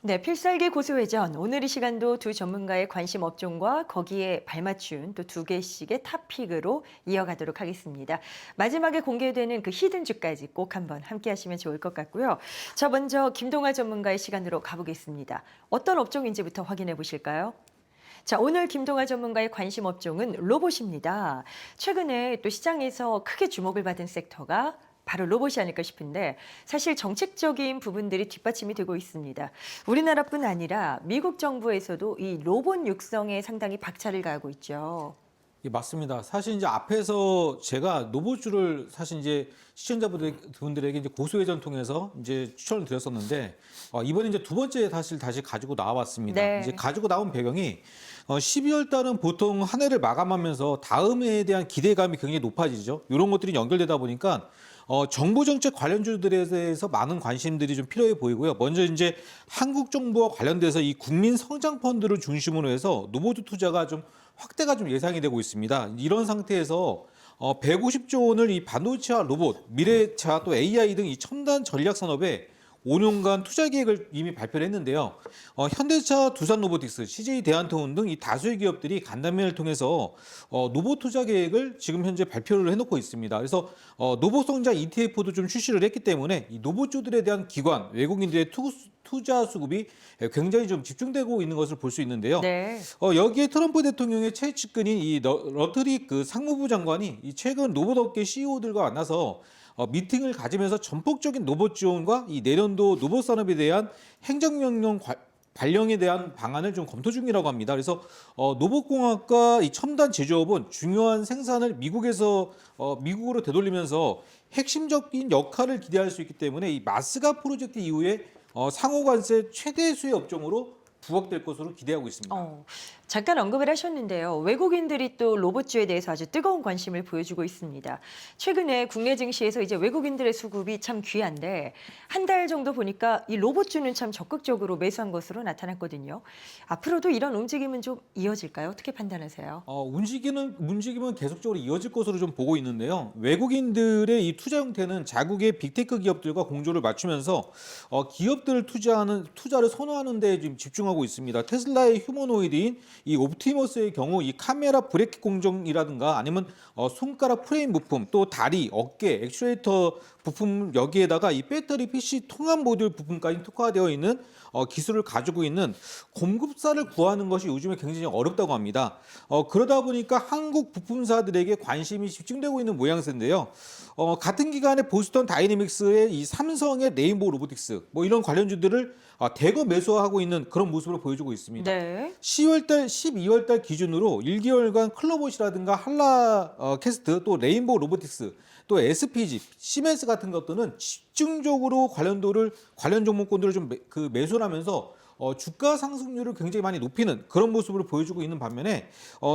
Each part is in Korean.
네, 필살기 고수회전. 오늘 이 시간도 두 전문가의 관심 업종과 거기에 발맞춘 또 두 개씩의 탑픽으로 이어가도록 하겠습니다. 마지막에 공개되는 그 히든주까지 꼭 한번 함께 하시면 좋을 것 같고요. 자, 먼저 김동아 전문가의 시간으로 가보겠습니다. 어떤 업종인지부터 확인해 보실까요? 자, 오늘 김동아 전문가의 관심 업종은 로봇입니다. 최근에 또 시장에서 크게 주목을 받은 섹터가 바로 로봇이 아닐까 싶은데 사실 정책적인 부분들이 뒷받침이 되고 있습니다. 우리나라뿐 아니라 미국 정부에서도 이 로봇 육성에 상당히 박차를 가하고 있죠. 예, 맞습니다. 사실 이제 앞에서 제가 노보주를 사실 이제 시청자분들에게 이제 고소회전 통해서 이제 추천을 드렸었는데 이번에 이제 두 번째 사실 다시 가지고 나와봤습니다. 이제 네. 가지고 나온 배경이 12월 달은 보통 한 해를 마감하면서 다음 해에 대한 기대감이 굉장히 높아지죠. 이런 것들이 연결되다 보니까 정부 정책 관련주들에 대해서 많은 관심들이 좀 필요해 보이고요. 먼저 이제 한국 정부와 관련돼서 이 국민 성장 펀드를 중심으로 해서 노보주 투자가 좀 확대가 좀 예상이 되고 있습니다. 이런 상태에서 150조 원을 이 반도체와 로봇, 미래차 또 AI 등 이 첨단 전략 산업에 5년간 투자 계획을 이미 발표를 했는데요. 현대차, 두산로보틱스, CJ 대한통운 등 이 다수의 기업들이 간담회를 통해서 로봇 투자 계획을 지금 현재 발표를 해놓고 있습니다. 그래서 로봇 성장 ETF도 좀 출시를 했기 때문에 이 로봇주들에 대한 기관, 외국인들의 투자 수급이 굉장히 좀 집중되고 있는 것을 볼 수 있는데요. 네. 여기에 트럼프 대통령의 최측근인 이 러트릭 그 상무부 장관이 이 최근 로봇 업계 CEO들과 만나서 미팅을 가지면서 전폭적인 로봇 지원과 이 내년도 로봇 산업에 대한 행정명령 발령에 대한 방안을 좀 검토 중이라고 합니다. 그래서 로봇공학과 이 첨단 제조업은 중요한 생산을 미국으로 되돌리면서 핵심적인 역할을 기대할 수 있기 때문에 이 마스가 프로젝트 이후에 상호관세 최대 수혜 업종으로 부각될 것으로 기대하고 있습니다. 잠깐 언급을 하셨는데요. 외국인들이 또 로봇주에 대해서 아주 뜨거운 관심을 보여주고 있습니다. 최근에 국내 증시에서 이제 외국인들의 수급이 참 귀한데 한 달 정도 보니까 이 로봇주는 참 적극적으로 매수한 것으로 나타났거든요. 앞으로도 이런 움직임은 좀 이어질까요? 어떻게 판단하세요? 움직임은 계속적으로 이어질 것으로 좀 보고 있는데요. 외국인들의 이 투자 형태는 자국의 빅테크 기업들과 공조를 맞추면서 기업들을 투자를 선호하는 데 지금 집중하고 있습니다. 테슬라의 휴머노이드인 이 옵티머스의 경우 이 카메라 브레이크 공정이라든가 아니면 손가락 프레임 부품 또 다리, 어깨, 액추에이터 부품 여기에다가 이 배터리 PC 통합 모듈 부품까지 특화되어 있는 기술을 가지고 있는 공급사를 구하는 것이 요즘에 굉장히 어렵다고 합니다. 그러다 보니까 한국 부품사들에게 관심이 집중되고 있는 모양새인데요. 같은 기간에 보스턴 다이내믹스의 이 삼성의 레인보우 로보틱스 뭐 이런 관련주들을 대거 매수하고 있는 그런 모습을 보여주고 있습니다. 네. 10월달, 12월달 기준으로 1개월간 클로봇이라든가 한라 캐스트 또 레인보우 로보틱스 또 SPG, 시멘스 같은 것들은 집중적으로 관련 종목군들을 좀 매수를 하면서 주가 상승률을 굉장히 많이 높이는 그런 모습으로 보여주고 있는 반면에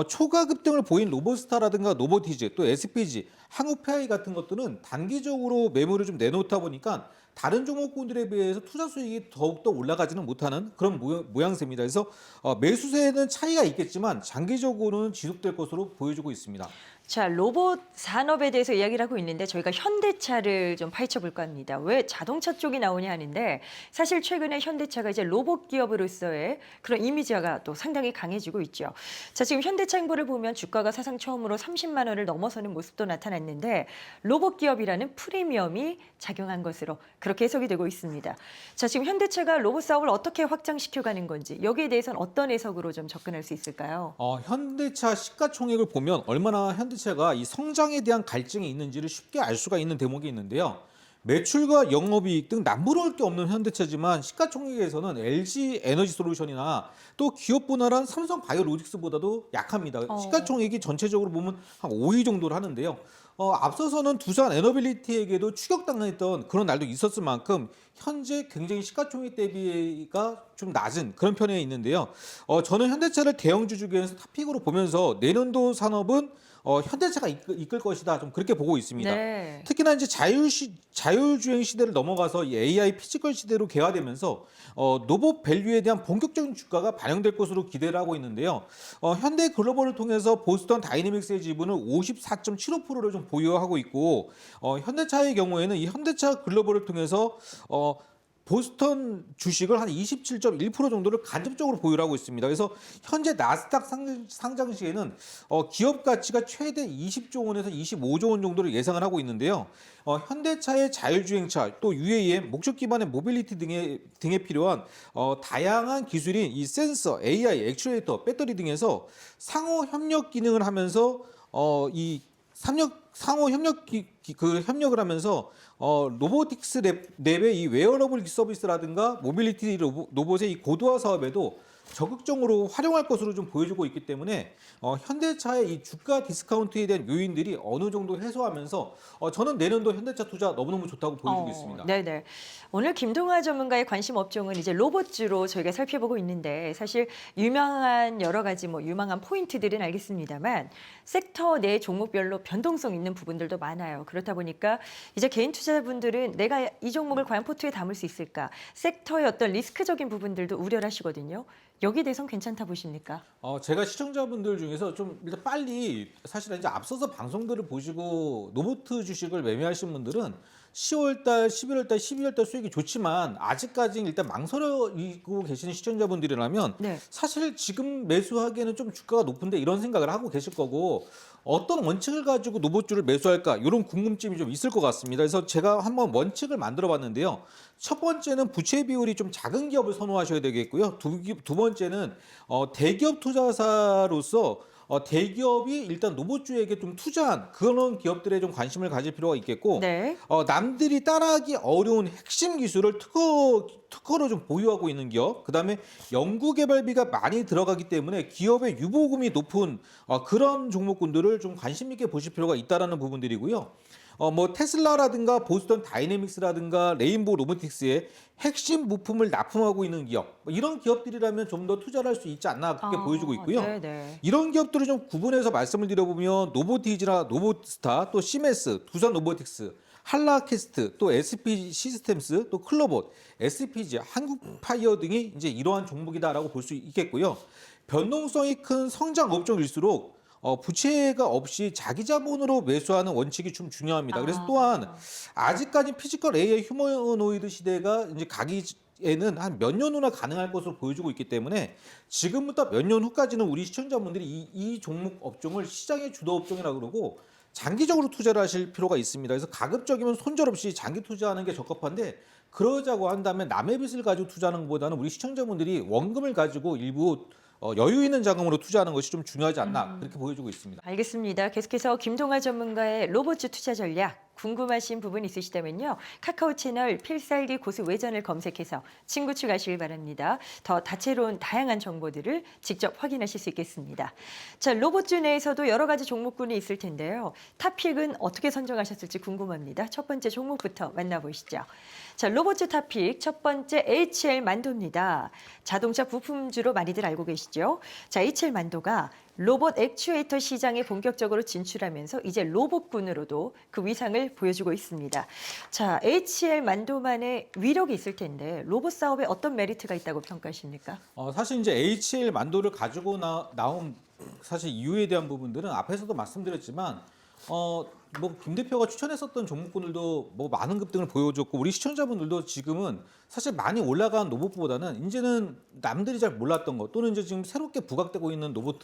초과 급등을 보인 로보스타라든가 노보티즈 또 SPG, 한국PI 같은 것들은 단기적으로 매물을 좀 내놓다 보니까 다른 종목군들에 비해서 투자 수익이 더욱더 올라가지는 못하는 그런 모양새입니다. 그래서 매수세에는 차이가 있겠지만 장기적으로는 지속될 것으로 보여주고 있습니다. 자, 로봇 산업에 대해서 이야기를 하고 있는데 저희가 현대차를 좀 파헤쳐 볼까 합니다. 왜 자동차 쪽이 나오냐 하는데 사실 최근에 현대차가 이제 로봇 기업으로서의 그런 이미지가 또 상당히 강해지고 있죠. 자, 지금 현대차 행보를 보면 주가가 사상 처음으로 30만 원을 넘어서는 모습도 나타났는데 로봇 기업이라는 프리미엄이 작용한 것으로 그렇게 해석이 되고 있습니다. 자, 지금 현대차가 로봇 사업을 어떻게 확장시켜 가는 건지 여기에 대해서는 어떤 해석으로 좀 접근할 수 있을까요? 현대차 시가총액을 보면 얼마나 현대차가 이 성장에 대한 갈증이 있는지를 쉽게 알 수가 있는 대목이 있는데요. 매출과 영업이익 등 남부러울 게 없는 현대차지만 시가총액에서는 LG 에너지 솔루션이나 또 기업 분할한 삼성 바이오로직스보다도 약합니다. 시가총액이 전체적으로 보면 한 5위 정도를 하는데요. 앞서서는 두산 에너빌리티에게도 추격당했던 그런 날도 있었을 만큼 현재 굉장히 시가총액 대비가 좀 낮은 그런 편에 있는데요. 저는 현대차를 대형주 중에서 탑픽으로 보면서 내년도 산업은 현대차가 이끌 것이다. 좀 그렇게 보고 있습니다. 네. 특히나 이제 자율주행 시대를 넘어가서 이 AI 피지컬 시대로 개화되면서 노봇 밸류에 대한 본격적인 주가가 반영될 것으로 기대를 하고 있는데요. 현대 글로벌을 통해서 보스턴 다이내믹스의 지분을 54.75%를 좀 보유하고 있고 현대차의 경우에는 이 현대차 글로벌을 통해서 보스턴 주식을 한 27.1% 정도를 간접적으로 보유를 하고 있습니다. 그래서 현재 나스닥 상장 시에는 기업 가치가 최대 20조 원에서 25조 원 정도를 예상을 하고 있는데요. 현대차의 자율주행차, 또 UAM, 목적 기반의 모빌리티 등에 필요한 다양한 기술인 이 센서, AI, 액추에이터, 배터리 등에서 상호 협력 기능을 하면서 이 상호 협력을 하면서 로보틱스 랩의 이 웨어러블 서비스라든가 모빌리티 로봇의 이 고도화 사업에도 적극적으로 활용할 것으로 좀 보여주고 있기 때문에 현대차의 이 주가 디스카운트에 대한 요인들이 어느 정도 해소하면서 저는 내년도 현대차 투자 너무너무 좋다고 보여주고 있습니다. 네네. 오늘 김동화 전문가의 관심 업종은 이제 로봇주로 저희가 살펴보고 있는데 사실 유명한 여러 가지 유망한 포인트들은 알겠습니다만 섹터 내 종목별로 변동성 있는 부분들도 많아요. 그렇다 보니까 이제 개인 투자자분들은 내가 이 종목을 과연 포트에 담을 수 있을까? 섹터의 어떤 리스크적인 부분들도 우려를 하시거든요. 여기에 대해서는 괜찮다 보십니까? 제가 시청자분들 중에서 좀 일단 빨리 사실은 이제 앞서서 방송들을 보시고 로보트 주식을 매매하신 분들은 10월달, 11월달, 12월달 수익이 좋지만 아직까지 일단 망설이고 계시는 시청자분들이라면 네. 사실 지금 매수하기에는 좀 주가가 높은데 이런 생각을 하고 계실 거고 어떤 원칙을 가지고 로봇주를 매수할까 이런 궁금증이 좀 있을 것 같습니다. 그래서 제가 한번 원칙을 만들어 봤는데요. 첫 번째는 부채 비율이 좀 작은 기업을 선호하셔야 되겠고요. 두 번째는 대기업 투자사로서 대기업이 일단 로봇주에게 좀 투자한 그런 기업들에 좀 관심을 가질 필요가 있겠고 네. 남들이 따라하기 어려운 핵심 기술을 특허로 좀 보유하고 있는 기업, 그다음에 연구개발비가 많이 들어가기 때문에 기업의 유보금이 높은 그런 종목군들을 좀 관심 있게 보실 필요가 있다라는 부분들이고요. 테슬라라든가 보스턴 다이내믹스라든가 레인보우 로보틱스의 핵심 부품을 납품하고 있는 기업, 이런 기업들이라면 좀 더 투자를 할 수 있지 않나 그렇게 보여주고 있고요. 네네. 이런 기업들을 좀 구분해서 말씀을 드려보면 노보티즈나 노보스타, 또 시메스, 두산 로보틱스, 한라캐스트, 또 SP 시스템스, 또 클로봇, SPG, 한국파이어 등이 이제 이러한 종목이다라고 볼 수 있겠고요. 변동성이 큰 성장 업종일수록 부채가 없이 자기 자본으로 매수하는 원칙이 좀 중요합니다. 그래서 또한 아직까지 피지컬 AI 휴머노이드 시대가 이제 가기에는 한 몇 년 후나 가능할 것으로 보여주고 있기 때문에 지금부터 몇 년 후까지는 우리 시청자분들이 이 종목 업종을 시장의 주도 업종이라고 그러고 장기적으로 투자를 하실 필요가 있습니다. 그래서 가급적이면 손절없이 장기 투자하는 게 적합한데 그러자고 한다면 남의 빚을 가지고 투자하는 것보다는 우리 시청자분들이 원금을 가지고 일부 여유 있는 자금으로 투자하는 것이 좀 중요하지 않나 그렇게 보여주고 있습니다. 알겠습니다. 계속해서 김동화 전문가의 로봇주 투자 전략 궁금하신 부분 있으시다면요. 카카오 채널 필살기 고수 외전을 검색해서 친구 추가하시길 바랍니다. 더 다채로운 다양한 정보들을 직접 확인하실 수 있겠습니다. 자, 로봇주 내에서도 여러 가지 종목군이 있을 텐데요. 탑픽은 어떻게 선정하셨을지 궁금합니다. 첫 번째 종목부터 만나보시죠. 자, 로봇주 탑픽 첫 번째 HL 만도입니다. 자동차 부품주로 많이들 알고 계시죠? 자, HL 만도가 로봇 액추에이터 시장에 본격적으로 진출하면서 이제 로봇군으로도 그 위상을 보여주고 있습니다. 자, HL 만도만의 위력이 있을 텐데 로봇 사업에 어떤 메리트가 있다고 평가하십니까? 사실 이제 HL 만도를 가지고 나온 사실 이유에 대한 부분들은 앞에서도 말씀드렸지만 김 대표가 추천했었던 종목군들도 많은 급등을 보여줬고 우리 시청자분들도 지금은 사실 많이 올라간 로봇보다는 이제는 남들이 잘 몰랐던 것 또는 이제 지금 새롭게 부각되고 있는 로봇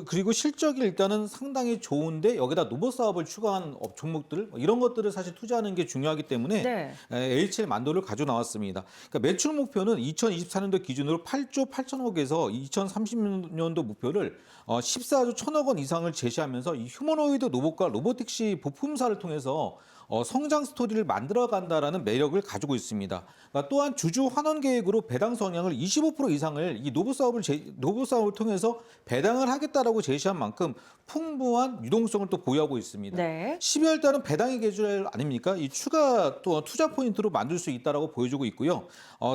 그리고 실적이 일단은 상당히 좋은데 여기다 로봇 사업을 추가한 종목들 이런 것들을 사실 투자하는 게 중요하기 때문에 네. HL 만도를 가져 나왔습니다. 그러니까 매출 목표는 2024년도 기준으로 8조 8천억에서 2030년도 목표를 14조 1천억 원 이상을 제시하면서 이 휴머노이드 로봇과 로보틱시 부품사를 통해서 성장 스토리를 만들어간다라는 매력을 가지고 있습니다. 그러니까 또한 주주 환원 계획으로 배당 성향을 25% 이상을 이 노브 사업을 통해서 배당을 하겠다라고 제시한 만큼 풍부한 유동성을 또 보유하고 있습니다. 네. 12월 달은 배당의 계절 아닙니까? 이 추가 또 투자 포인트로 만들 수 있다라고 보여주고 있고요.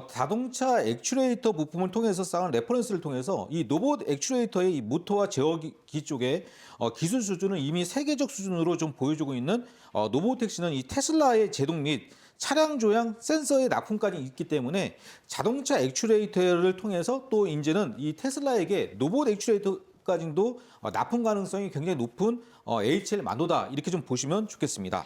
자동차 액추에이터 부품을 통해서 쌓은 레퍼런스를 통해서 이 로봇 액추에이터의 이 모터와 제어기 쪽에 기술 수준은 이미 세계적 수준으로 좀 보여주고 있는 노보텍시는 이 테슬라의 제동 및 차량 조향 센서의 납품까지 있기 때문에 자동차 액추에이터를 통해서 또 이제는 이 테슬라에게 로봇 액추에이터 정도까지도 납품 가능성이 굉장히 높은 HL 만도다 이렇게 좀 보시면 좋겠습니다.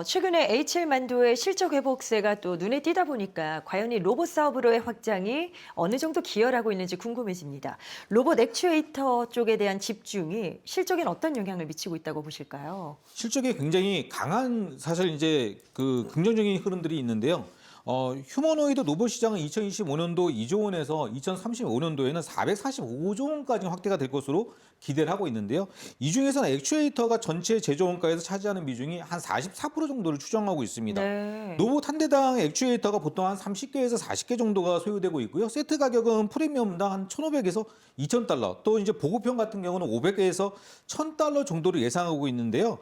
최근에 HL 만도의 실적 회복세가 또 눈에 띄다 보니까 과연 이 로봇 사업으로의 확장이 어느 정도 기여하고 있는지 궁금해집니다. 로봇 액추에이터 쪽에 대한 집중이 실적엔 어떤 영향을 미치고 있다고 보실까요? 실적에 굉장히 강한 사실 이제 그 긍정적인 흐름들이 있는데요. 휴머노이드 로봇 시장은 2025년도 2조 원에서 2035년도에는 445조 원까지 확대가 될 것으로 기대를 하고 있는데요. 이 중에서는 액추에이터가 전체 제조 원가에서 차지하는 비중이 한 44% 정도를 추정하고 있습니다. 네. 로봇 한 대당 액추에이터가 보통 한 30개에서 40개 정도가 소요되고 있고요. 세트 가격은 프리미엄당 한 1,500에서 2,000달러, 또 이제 보급형 같은 경우는 500에서 1,000달러 정도를 예상하고 있는데요.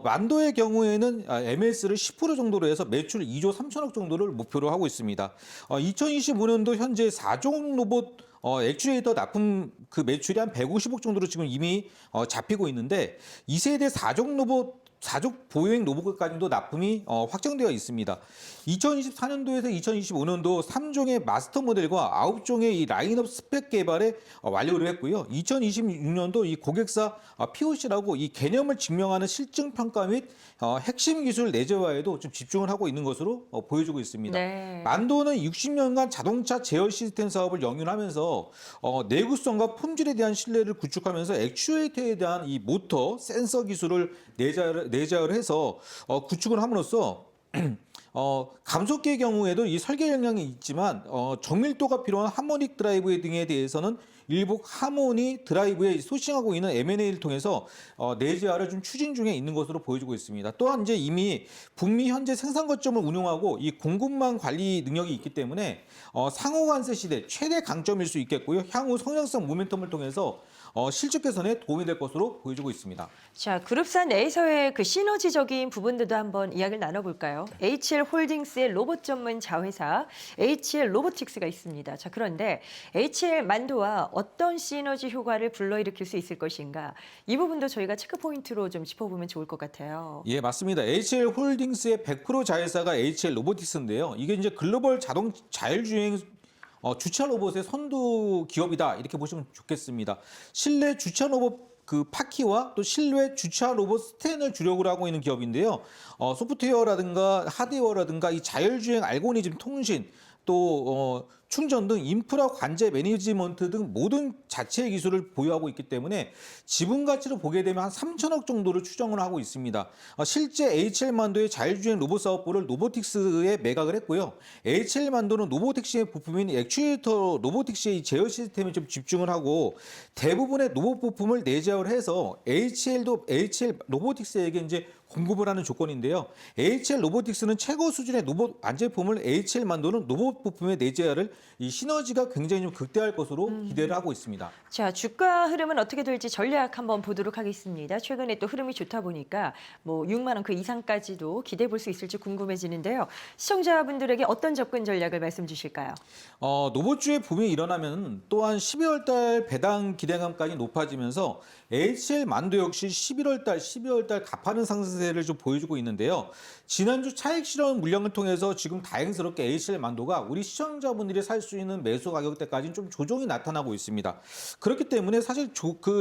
만도의 경우에는 MS를 10% 정도로 해서 매출 2조 3천억 정도를 목표로 하고 있습니다. 2025년도 현재 4종 로봇 액추에이터 납품 그 매출이 한 150억 정도로 지금 이미 잡히고 있는데 2세대 4종 로봇 4족 보유형 로봇까지도 납품이 확정되어 있습니다. 2024년도에서 2025년도 3종의 마스터 모델과 9종의 이 라인업 스펙 개발에 완료를 했고요. 2026년도 이 고객사 POC라고 이 개념을 증명하는 실증 평가 및 핵심 기술 내재화에도 좀 집중을 하고 있는 것으로 보여주고 있습니다. 네. 만도는 60년간 자동차 제어 시스템 사업을 영위하면서 내구성과 품질에 대한 신뢰를 구축하면서 액추에이터에 대한 이 모터, 센서 기술을 내재화를 해서 구축을 함으로써 감속기의 경우에도 이 설계 역량이 있지만 정밀도가 필요한 하모닉 드라이브 등에 대해서는 일부 하모니 드라이브에 소싱하고 있는 M&A를 통해서 내재화를 좀 추진 중에 있는 것으로 보여지고 있습니다. 또한 이제 이미 북미 현재 생산 거점을 운영하고 이 공급망 관리 능력이 있기 때문에 상호 관세 시대 최대 강점일 수 있겠고요. 향후 성장성 모멘텀을 통해서 실적 개선에 도움이 될 것으로 보여지고 있습니다. 자, 그룹사 내에서의 그 시너지적인 부분들도 한번 이야기를 나눠볼까요? HL 홀딩스의 로봇 전문 자회사 HL 로보틱스가 있습니다. 자, 그런데 HL 만도와 어떤 시너지 효과를 불러일으킬 수 있을 것인가? 이 부분도 저희가 체크 포인트로 좀 짚어보면 좋을 것 같아요. 예, 맞습니다. HL 홀딩스의 100% 자회사가 HL 로보틱스인데요. 이게 이제 글로벌 자동 자율주행 주차 로봇의 선두 기업이다 이렇게 보시면 좋겠습니다. 실내 주차 로봇 그 파키와 또 실내 주차 로봇 스탠을 주력으로 하고 있는 기업인데요. 소프트웨어라든가 하드웨어라든가 이 자율주행 알고리즘 통신 또 충전 등 인프라 관제 매니지먼트 등 모든 자체 기술을 보유하고 있기 때문에 지분 가치로 보게 되면 한 3천억 정도를 추정을 하고 있습니다. 실제 HL만도의 자율주행 로봇 사업부를 로보틱스에 매각을 했고요. HL만도는 로보택시의 부품인 액추에이터 로보틱시의 제어 시스템에 좀 집중을 하고 대부분의 로봇 부품을 내재화를 해서 HL 로보틱스에게 이제 공급을 하는 조건인데요. HL 로보틱스는 최고 수준의 로봇 완제품을 HL만도는 로봇 부품의 내재화를 이 시너지가 굉장히 좀 극대화할 것으로 기대를 하고 있습니다. 자, 주가 흐름은 어떻게 될지 전략 한번 보도록 하겠습니다. 최근에 또 흐름이 좋다 보니까 뭐 6만 원 그 이상까지도 기대해 볼 수 있을지 궁금해지는데요. 시청자분들에게 어떤 접근 전략을 말씀 주실까요? 로봇주의 붐이 일어나면 또한 12월 달 배당 기대감까지 높아지면서 HL 만도 역시 11월 달, 12월 달 가파른 상승세를 좀 보여주고 있는데요. 지난주 차익 실현 물량을 통해서 지금 다행스럽게 HL 만도가 우리 시청자분들이 살 수 있는 매수 가격대까지는 좀 조정이 나타나고 있습니다. 그렇기 때문에 사실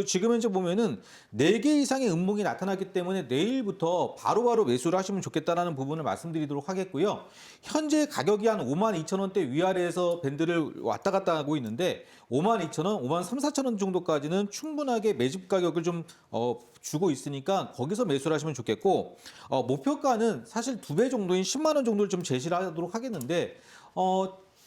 지금 현재 보면은 4개 이상의 음봉이 나타났기 때문에 내일부터 바로바로 매수를 하시면 좋겠다라는 부분을 말씀드리도록 하겠고요. 현재 가격이 한 52,000원대 위아래에서 밴드를 왔다 갔다 하고 있는데 52,000원, 53,400원 정도까지는 충분하게 매집 가격을 좀 주고 있으니까 거기서 매수를 하시면 좋겠고 목표가는 사실 2배 정도인 10만 원 정도를 좀 제시를 하도록 하겠는데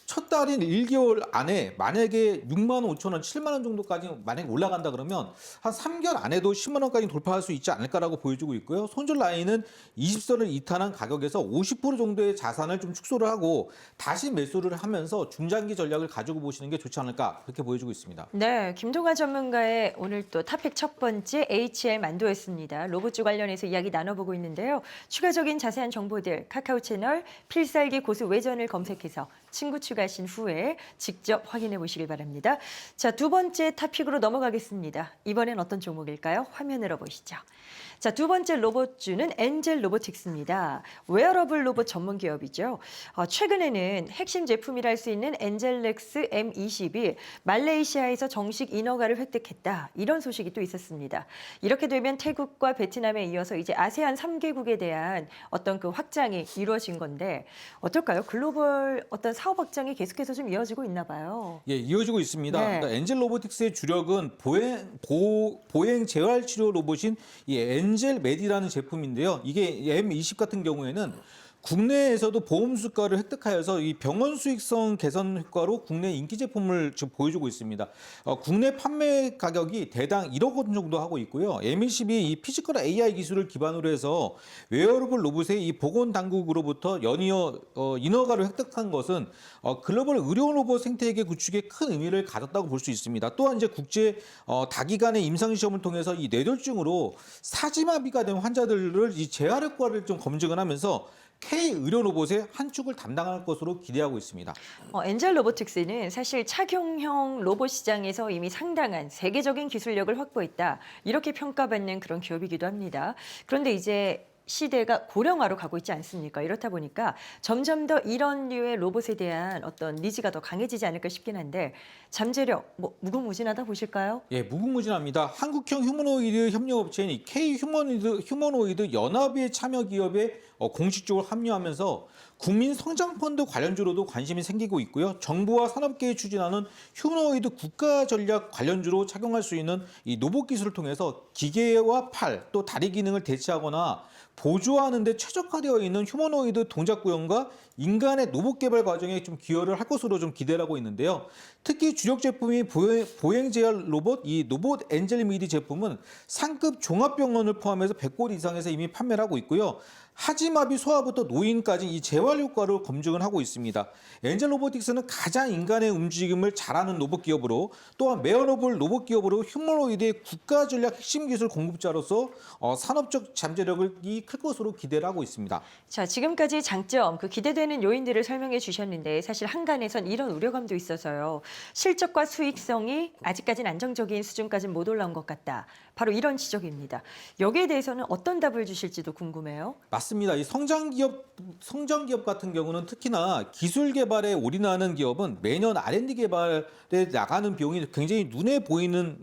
첫 달인 1개월 안에 만약에 6만 5천 원, 7만 원 정도까지 만약에 올라간다 그러면 한 3개월 안에도 10만 원까지 돌파할 수 있지 않을까라고 보여주고 있고요. 손절 라인은 20선을 이탈한 가격에서 50% 정도의 자산을 좀 축소를 하고 다시 매수를 하면서 중장기 전략을 가지고 보시는 게 좋지 않을까 그렇게 보여주고 있습니다. 네, 김동아 전문가의 오늘 또 탑픽 첫 번째 HL 만도였습니다. 로봇주 관련해서 이야기 나눠보고 있는데요. 추가적인 자세한 정보들 카카오 채널 필살기 고수 외전을 검색해서 친구 추가하신 후에 직접 확인해 보시길 바랍니다. 자, 두 번째 탑픽으로 넘어가겠습니다. 이번엔 어떤 종목일까요? 화면으로 보시죠. 자, 두 번째 로봇주는 엔젤 로보틱스입니다. 웨어러블 로봇 전문 기업이죠. 최근에는 핵심 제품이라 할 수 있는 엔젤렉스 M20이 말레이시아에서 정식 인허가를 획득했다. 이런 소식이 또 있었습니다. 이렇게 되면 태국과 베트남에 이어서 이제 아세안 3개국에 대한 어떤 그 확장이 이루어진 건데 어떨까요? 글로벌 어떤 사업 확장이 계속해서 좀 이어지고 있나 봐요. 예, 이어지고 있습니다. 네. 그러니까 엔젤 로보틱스의 주력은 보행 재활 치료 로봇인 이 엔젤 메디라는 제품인데요. 이게 M20 같은 경우에는 국내에서도 보험 수가를 획득하여서 이 병원 수익성 개선 효과로 국내 인기 제품을 지금 보여주고 있습니다. 국내 판매 가격이 대당 1억 원 정도 하고 있고요. M20이 이 피지컬 AI 기술을 기반으로 해서 웨어러블 로봇의 이 보건 당국으로부터 연이어 인허가를 획득한 것은 글로벌 의료 로봇 생태계 구축에 큰 의미를 가졌다고 볼 수 있습니다. 또한 이제 국제 다기간의 임상 시험을 통해서 이 뇌졸중으로 사지마비가 된 환자들을 이 재활 효과를 좀 검증을 하면서 K 의료 로봇의 한 축을 담당할 것으로 기대하고 있습니다. 엔젤 로보틱스는 사실 착용형 로봇 시장에서 이미 상당한 세계적인 기술력을 확보했다. 이렇게 평가받는 그런 기업이기도 합니다. 그런데 이제 시대가 고령화로 가고 있지 않습니까? 이렇다 보니까 점점 더 이런 류의 로봇에 대한 어떤 니즈가 더 강해지지 않을까 싶긴 한데 잠재력 무궁무진하다 보실까요? 예, 무궁무진합니다. 한국형 휴머노이드 협력업체인 이 K 휴머노이드 연합의 참여 기업에 공식적으로 합류하면서 국민 성장펀드 관련주로도 관심이 생기고 있고요. 정부와 산업계에 추진하는 휴머노이드 국가 전략 관련주로 착용할 수 있는 이 로봇 기술을 통해서 기계와 팔, 또 다리 기능을 대체하거나 보조하는 데 최적화되어 있는 휴머노이드 동작 구현과 인간의 로봇 개발 과정에 좀 기여를 할 것으로 좀 기대를 하고 있는데요. 특히 주력 제품이 보행 재활 로봇, 이 로봇 엔젤 미디 제품은 상급 종합병원을 포함해서 100곳 이상에서 이미 판매를 하고 있고요. 하지마비 소아부터 노인까지 이 재활 효과를 검증을 하고 있습니다. 엔젤 로보틱스는 가장 인간의 움직임을 잘하는 로봇 기업으로 또한 웨어러블 로봇 기업으로 휴머노이드의 국가 전략 핵심 기술 공급자로서 산업적 잠재력이 클 것으로 기대를 하고 있습니다. 자, 지금까지 장점, 그 기대되는 요인들을 설명해 주셨는데 사실 한간에선 이런 우려감도 있어서요. 실적과 수익성이 아직까지는 안정적인 수준까지는 못 올라온 것 같다. 바로 이런 지적입니다. 여기에 대해서는 어떤 답을 주실지도 궁금해요. 맞습니다. 이 성장 기업 같은 경우는 특히나 기술 개발에 올인하는 기업은 매년 R&D 개발에 나가는 비용이 굉장히 눈에 보이는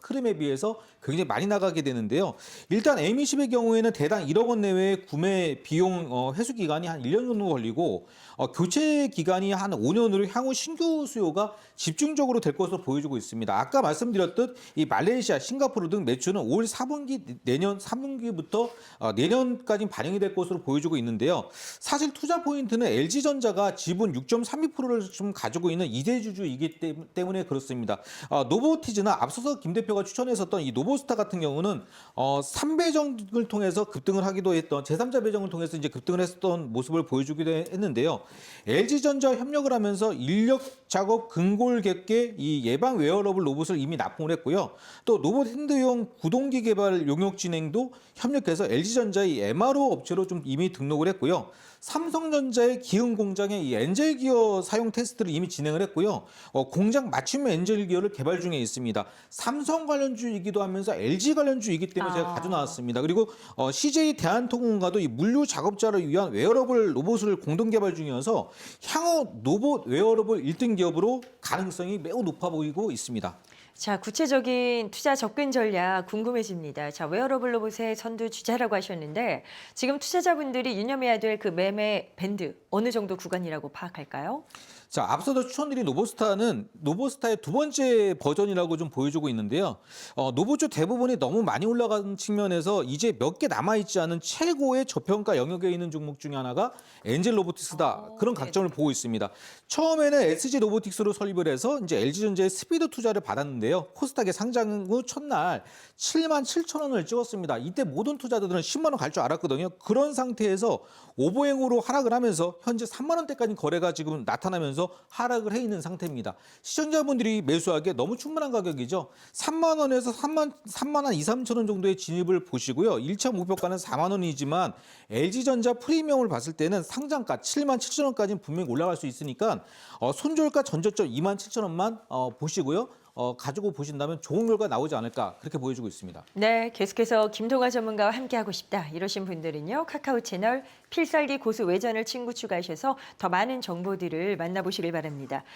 흐름에 비해서 굉장히 많이 나가게 되는데요. 일단 M20의 경우에는 대당 1억 원 내외의 구매 비용 회수 기간이 한 1년 정도 걸리고 교체 기간이 한 5년으로 향후 신규 수요가 집중적으로 될 것으로 보여지고 있습니다. 아까 말씀드렸듯 이 말레이시아, 싱가포르 등 매출은 올 4분기 내년 3분기부터 내년까지 반영이 될 것으로 보여지고 있는데요. 사실 투자 포인트는 LG전자가 지분 6.32%를 좀 가지고 있는 이대주주이기 때문에 그렇습니다. 노보티즈나 앞서서 김 대표가 추천했었던 이 노보스타 같은 경우는 3배정을 통해서 급등을 하기도 했던 제3자 배정을 통해서 이제 급등을 했었던 모습을 보여주기도 했는데요. LG전자 협력을 하면서 인력 작업 근골 객계 이 예방 웨어러블 로봇을 이미 납품을 했고요. 또 로봇 핸드용 구동기 개발 용역 진행도 협력해서 LG전자의 MRO 업체로 좀 이미 등록을 했고요. 삼성전자의 기흥 공장에 이 엔젤 기어 사용 테스트를 이미 진행을 했고요. 공장 맞춤 엔젤 기어를 개발 중에 있습니다. 삼성 관련주이기도 하면서 LG 관련주이기 때문에 제가 가져 나왔습니다. 그리고 CJ 대한통운과도 이 물류 작업자를 위한 웨어러블 로봇을 공동 개발 중이어서 향후 로봇 웨어러블 1등 기업으로 가능성이 매우 높아 보이고 있습니다. 자, 구체적인 투자 접근 전략 궁금해집니다. 자, 웨어러블 로봇의 선두 주자라고 하셨는데 지금 투자자분들이 유념해야 될 그 매매 밴드 어느 정도 구간이라고 파악할까요? 자, 앞서도 추천드린 노보스타는 노보스타의 두 번째 버전이라고 좀 보여주고 있는데요. 노보주 대부분이 너무 많이 올라간 측면에서 이제 몇 개 남아있지 않은 최고의 저평가 영역에 있는 종목 중에 하나가 엔젤 로보틱스다. 그런 각점을 보고 있습니다. 처음에는 SG 로보틱스로 설립을 해서 이제 LG전자의 스피드 투자를 받았는데요. 코스닥에 상장 후 첫날 77,000원을 찍었습니다. 이때 모든 투자자들은 10만 원 갈 줄 알았거든요. 그런 상태에서 오버행으로 하락을 하면서 현재 3만 원대까지 거래가 지금 나타나면서 오르면서 하락을 해 있는 상태입니다. 시청자분들이 매수하기에 너무 충분한 가격이죠. 3만 원에서 3만 한 2, 3천 원 정도의 진입을 보시고요. 1차 목표가는 4만 원이지만 LG전자 프리미엄을 봤을 때는 상장가 7만 7천 원까지는 분명히 올라갈 수 있으니까 손절가 전저점 2만 7천 원만 보시고요. 가지고 보신다면 좋은 결과 나오지 않을까 그렇게 보여지고 있습니다. 네, 계속해서 김동아 전문가와 함께하고 싶다 이러신 분들은요. 카카오 채널 필살기 고수 외전을 친구 추가하셔서 더 많은 정보들을 만나보시길 바랍니다.